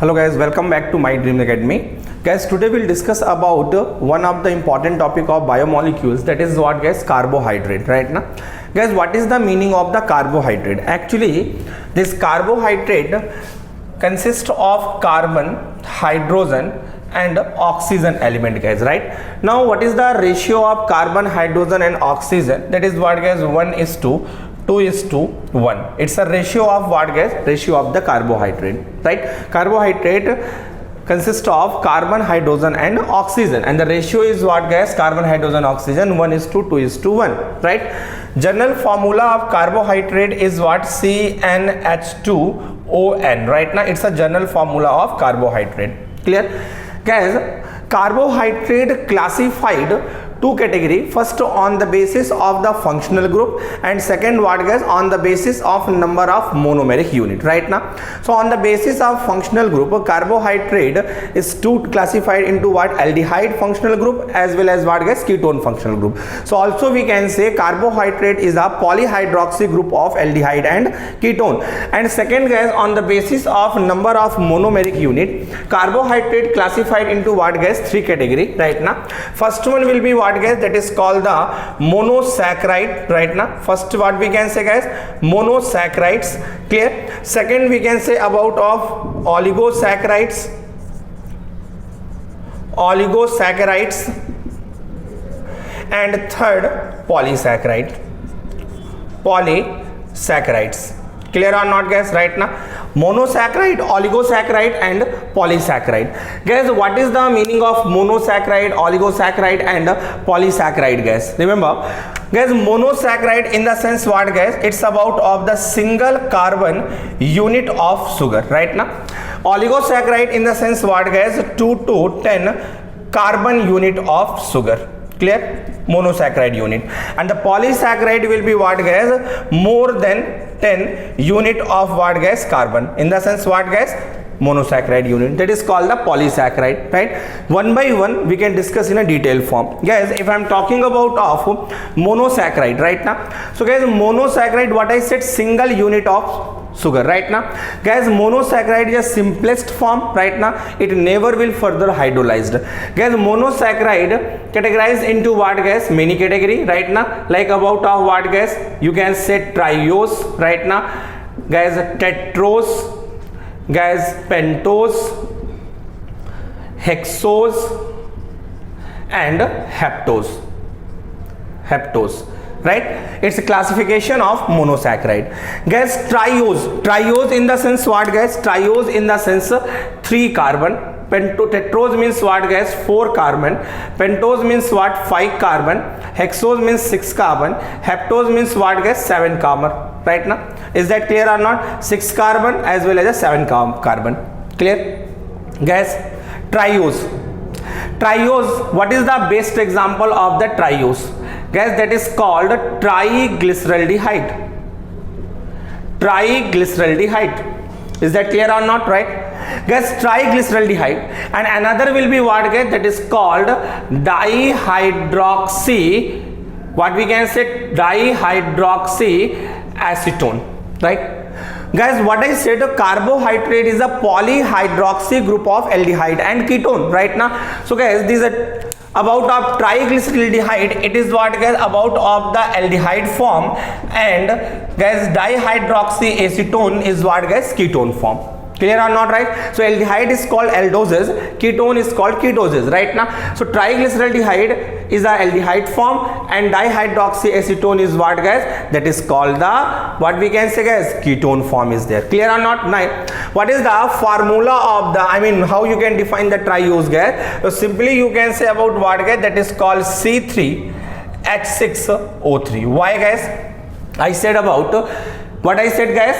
Hello guys, welcome back to My Dream Academy. Guys, today we'll discuss about one of the important topic of biomolecules, that is what guys, carbohydrate, right now. Guys, what is the meaning of the carbohydrate? Actually, this carbohydrate consists of carbon, hydrogen and oxygen element, guys, right? Now what is the ratio of carbon, hydrogen and oxygen? That is what guys, 1:2:1. It's a ratio of what guys? Ratio of the carbohydrate, right? Carbohydrate consists of carbon, hydrogen and oxygen, and the ratio is what guys? Carbon, hydrogen, oxygen 1:2:1, right? General formula of carbohydrate is what? CnH2ON, right? Now it's a general formula of carbohydrate. Clear? Guys, carbohydrate classified two category. First on the basis of the functional group, and second what guys, on the basis of number of monomeric unit, right now. So on the basis of functional group, carbohydrate is classified into what? Aldehyde functional group as well as what guys? Ketone functional group. So also we can say carbohydrate is a polyhydroxy group of aldehyde and ketone. And second guys, on the basis of number of monomeric unit, carbohydrate classified into what guys? Three category, right now. First one will be what guys? That is called the monosaccharide, right now. First what we can say guys? Monosaccharides. Clear? Second we can say about of oligosaccharides, and third polysaccharides. Clear or not guys? Right now, monosaccharide, oligosaccharide and polysaccharide. Guys, what is the meaning of monosaccharide, oligosaccharide and polysaccharide, guys? Remember guys, monosaccharide in the sense what guys? It's about of the single carbon unit of sugar, right now. Oligosaccharide in the sense what guys? 2 to 10 carbon unit of sugar. Clear? Monosaccharide unit. And the polysaccharide will be what guys? More than 10 unit of what guys? Carbon. In the sense what guys? Monosaccharide unit. That is called the polysaccharide, right? One by one we can discuss in a detailed form. Guys, if I am talking about of monosaccharide right now, so guys, monosaccharide, what I said, single unit of sugar, right now. Guys, monosaccharide is simplest form, right now. It never will further hydrolyzed. Guys, monosaccharide categorized into what guys? Many category, right now. Like about of what guys? You can say triose, right now. Guys, tetrose, guys, pentose, hexose and heptose, right? It's a classification of monosaccharide. Guys, triose in the sense what guys? Triose in the sense 3 carbon. Tetrose means what guys? 4 carbon. Pentose means what? 5 carbon. Hexose means 6 carbon. Heptose means what guys? 7 carbon, right now. Is that clear or not? 6 carbon as well as a 7 carbon. Clear? Guys, triose, what is the best example of the triose? Guys, that is called triglyceraldehyde. Is that clear or not? Right? Guys, triglyceraldehyde. And another will be what guys? That is called dihydroxy. What we can say? Dihydroxyacetone. Right? Guys, what I said, a carbohydrate is a polyhydroxy group of aldehyde and ketone, right now. So guys, these are about of triglyceraldehyde. It is what guys? About of the aldehyde form, and guys, dihydroxyacetone is what guys? Ketone form. Clear or not? Right? So aldehyde is called aldoses, ketone is called ketoses, right now. So triglyceraldehyde is a aldehyde form, and dihydroxyacetone is what guys? That is called the what we can say guys? Ketone form is there. Clear or not? Now, what is the formula of the, I mean, how you can define the triose guys? So simply you can say about what guys? That is called C3H6O3. Why guys? I said about what I said guys?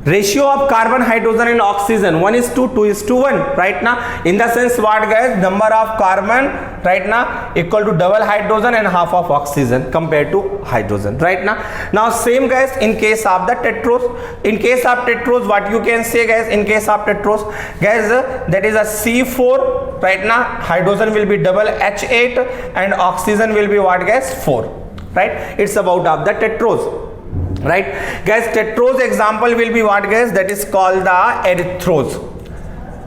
Ratio of carbon, hydrogen and oxygen 1:2:1, right now. In the sense what guys? Number of carbon, right now, equal to double hydrogen and half of oxygen compared to hydrogen, right now. Now same guys in case of the tetrose. In case of tetrose, what you can say guys? In case of tetrose guys, that is a C4, right now. Hydrogen will be double H8 and oxygen will be what guys? 4, right? It's about of the tetrose. right guys. Tetrose example will be what guys, that is called the erythrose,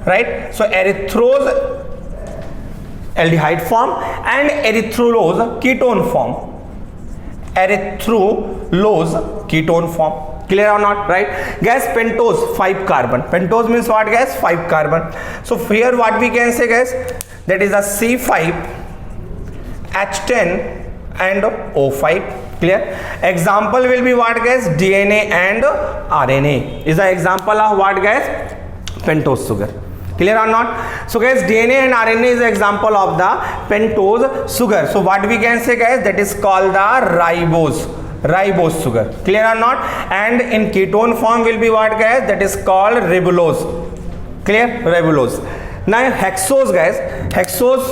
right? So erythrose aldehyde form and erythrulose ketone form. Erythrulose ketone form. Clear or not? Right? Guys, pentose 5 carbon. Pentose means what, guys? 5 carbon. So here what we can say, guys, that is a C5H10 and O5. Clear? Example will be what, guys? DNA and RNA is the example of what, guys? Pentose sugar. Clear or not? So guys, DNA and RNA is the example of the pentose sugar. So what we can say, guys, that is called the ribose sugar. Clear or not? And in ketone form will be what, guys? That is called ribulose. Clear? Ribulose. Now hexose, guys, hexose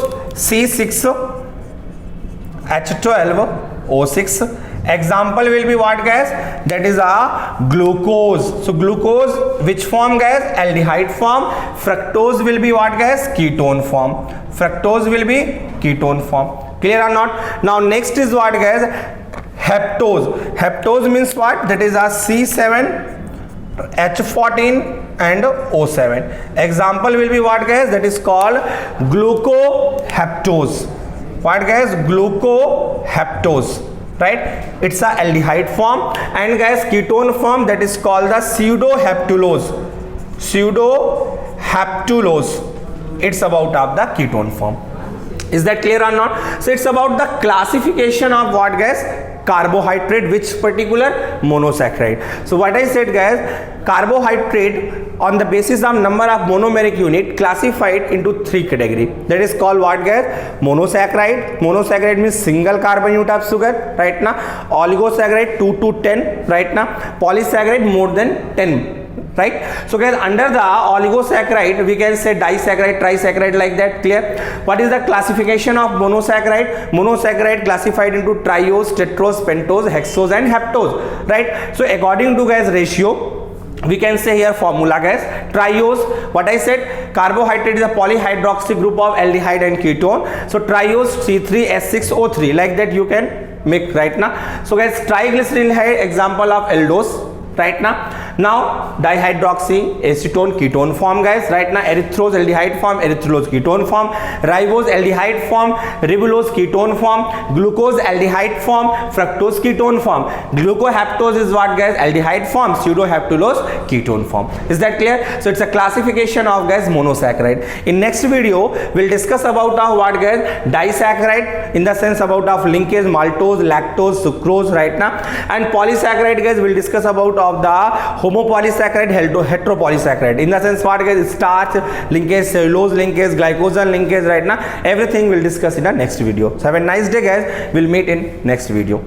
C6H12O6. Example will be what, guys? That is a glucose. So glucose, which form, guys? Aldehyde form. Fructose will be what, guys? Ketone form. Fructose will be ketone form. Clear or not? Now next is what, guys? Heptose. Heptose means what? That is a C7H14 and O7. Example will be what, guys? That is called glucoheptose. What, guys? Glucoheptose. Right? It's a aldehyde form. And guys, ketone form, that is called the pseudoheptulose. Pseudoheptulose. It's about of the ketone form. Is that clear or not? So it's about the classification of what, guys? Carbohydrate, which particular monosaccharide. So what I said, guys, carbohydrate on the basis of number of monomeric unit classified into 3 category. That is called what, guys? Monosaccharide. Monosaccharide means single carbon unit of sugar, right now. Oligosaccharide 2 to 10, right now. Polysaccharide more than 10. Right? So guys, under the oligosaccharide we can say disaccharide, trisaccharide, like that. Clear? What is the classification of monosaccharide? Monosaccharide classified into triose, tetrose, pentose, hexose and heptose. Right? So according to, guys, ratio, we can say here formula, guys. Triose, what I said, carbohydrate is a polyhydroxy group of aldehyde and ketone. So triose C3H6O3, like that you can make right now. So guys, triglycerin है example of aldose. Right now, dihydroxy acetone ketone form, guys. Right now, erythrose aldehyde form, erythrulose ketone form, ribose aldehyde form, ribulose ketone form, glucose aldehyde form, fructose ketone form. Glucoheptose is what, guys? Aldehyde form, pseudoheptulose ketone form. Is that clear? So it's a classification of, guys, monosaccharide. In next video, we'll discuss about what, guys? Disaccharide, in the sense about of linkage maltose, lactose, sucrose, right now. And polysaccharide, guys, we'll discuss about of the homopolysaccharide, heteropolysaccharide, in the sense what, guys? Starch linkage, cellulose linkage, glycogen linkage, right now. Everything we'll discuss in the next video. So have a nice day, guys. We'll meet in next video.